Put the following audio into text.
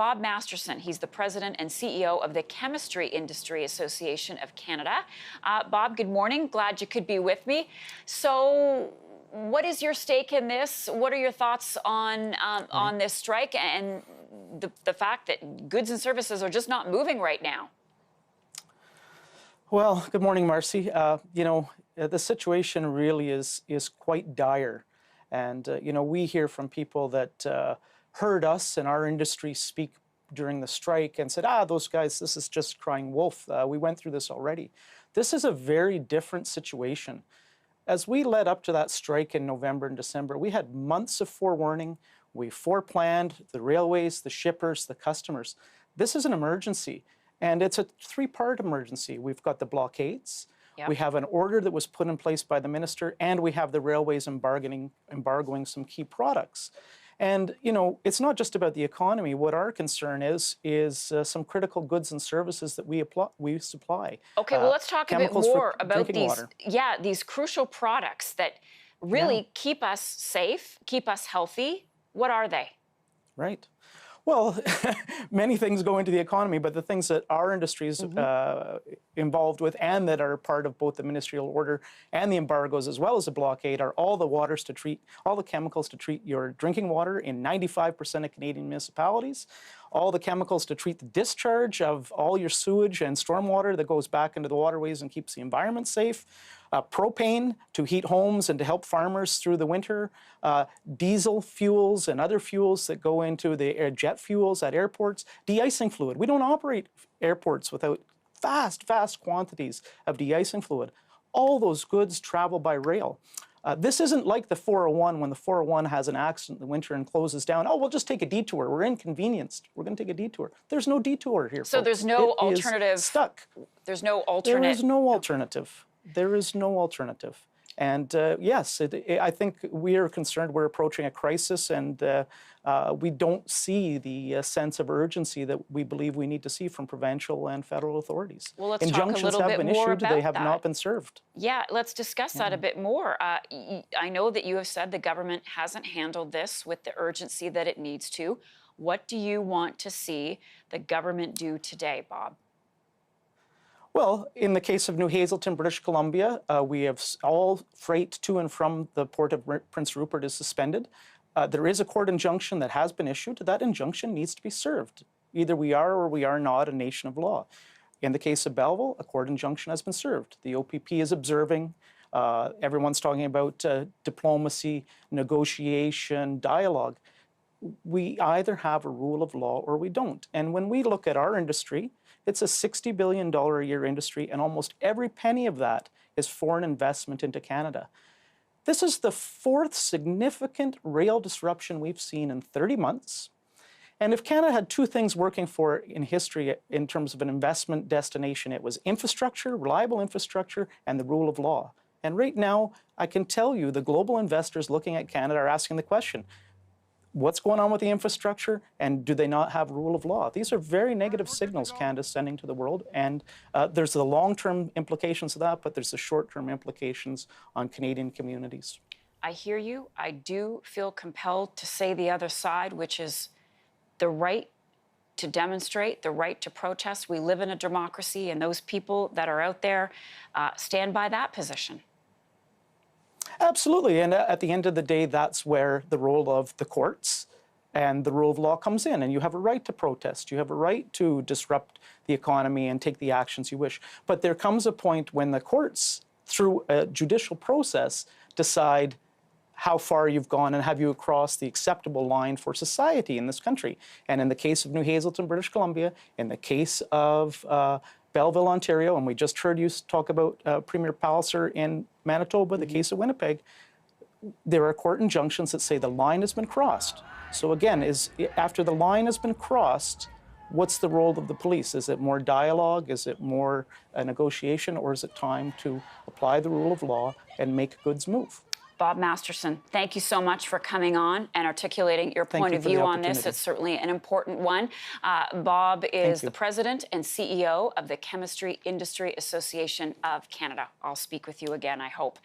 Bob Masterson. He's the president and CEO of the Chemistry Industry Association of Canada. Bob, good morning. Glad you could be with me. So, what is your stake in this? What are your thoughts on this strike and the fact that goods and services are just not moving right now? Well, good morning, Marcy. The situation really is quite dire. And, we hear from people that heard us in our industry speak during the strike and said, those guys, this is just crying wolf. We went through this already. This is a very different situation. As we led up to that strike in November and December, we had months of forewarning. We foreplanned the railways, the shippers, the customers. This is an emergency, and it's a three-part emergency. We've got the blockades. Yep. We have an order that was put in place by the minister, and we have the railways embargoing some key products. And, it's not just about the economy. What our concern is some critical goods and services that we supply. Okay, well, let's talk a bit more about these crucial products that really keep us safe, keep us healthy. What are they? Right. Well, many things go into the economy, but the things that our industry is involved with and that are part of both the ministerial order and the embargoes, as well as the blockade, are all the chemicals to treat your drinking water in 95% of Canadian municipalities, all the chemicals to treat the discharge of all your sewage and stormwater that goes back into the waterways and keeps the environment safe, propane to heat homes and to help farmers through the winter, diesel fuels and other fuels that go into the jet fuels at airports, de-icing fluid. We don't operate airports without vast quantities of de-icing fluid. All those goods travel by rail. This isn't like the 401 when the 401 has an accident in the winter and closes down. Oh, we'll just take a detour. We're inconvenienced. We're going to take a detour. There's no detour here, So folks. There's no it alternative. Is stuck. There's no alternate. There is no alternative. There is no alternative. And yes, I think we are concerned we're approaching a crisis, and we don't see the sense of urgency that we believe we need to see from provincial and federal authorities. Well, let's talk a little bit more about that. They have not been served. Yeah, let's discuss that a bit more. I know that you have said the government hasn't handled this with the urgency that it needs to. What do you want to see the government do today, Bob? Well, in the case of New Hazelton, British Columbia, we have all freight to and from the port of Prince Rupert is suspended. There is a court injunction that has been issued. That injunction needs to be served. Either we are or we are not a nation of law. In the case of Belleville, a court injunction has been served. The OPP is observing. Everyone's talking about diplomacy, negotiation, dialogue. We either have a rule of law or we don't. And when we look at our industry, it's a $60 billion a year industry, and almost every penny of that is foreign investment into Canada. This is the fourth significant rail disruption we've seen in 30 months. And if Canada had two things working for it in history in terms of an investment destination, it was infrastructure, reliable infrastructure, and the rule of law. And right now, I can tell you the global investors looking at Canada are asking the question, what's going on with the infrastructure, and do they not have rule of law? These are very negative signals Canada's sending to the world, and there's the long-term implications of that, but there's the short-term implications on Canadian communities. I hear you. I do feel compelled to say the other side, which is the right to demonstrate, the right to protest. We live in a democracy, and those people that are out there stand by that position. Absolutely, and at the end of the day, that's where the role of the courts and the rule of law comes in, and you have a right to protest. You have a right to disrupt the economy and take the actions you wish. But there comes a point when the courts, through a judicial process, decide how far you've gone and have you crossed the acceptable line for society in this country. And in the case of New Hazelton, British Columbia, in the case of Belleville, Ontario, and we just heard you talk about Premier Palliser in Manitoba, the case of Winnipeg, there are court injunctions that say the line has been crossed. So again, after the line has been crossed, what's the role of the police? Is it more dialogue? Is it more a negotiation? Or is it time to apply the rule of law and make goods move? Bob Masterson, thank you so much for coming on and articulating your point of view on this. It's certainly an important one. Bob is the president and CEO of the Chemistry Industry Association of Canada. I'll speak with you again, I hope.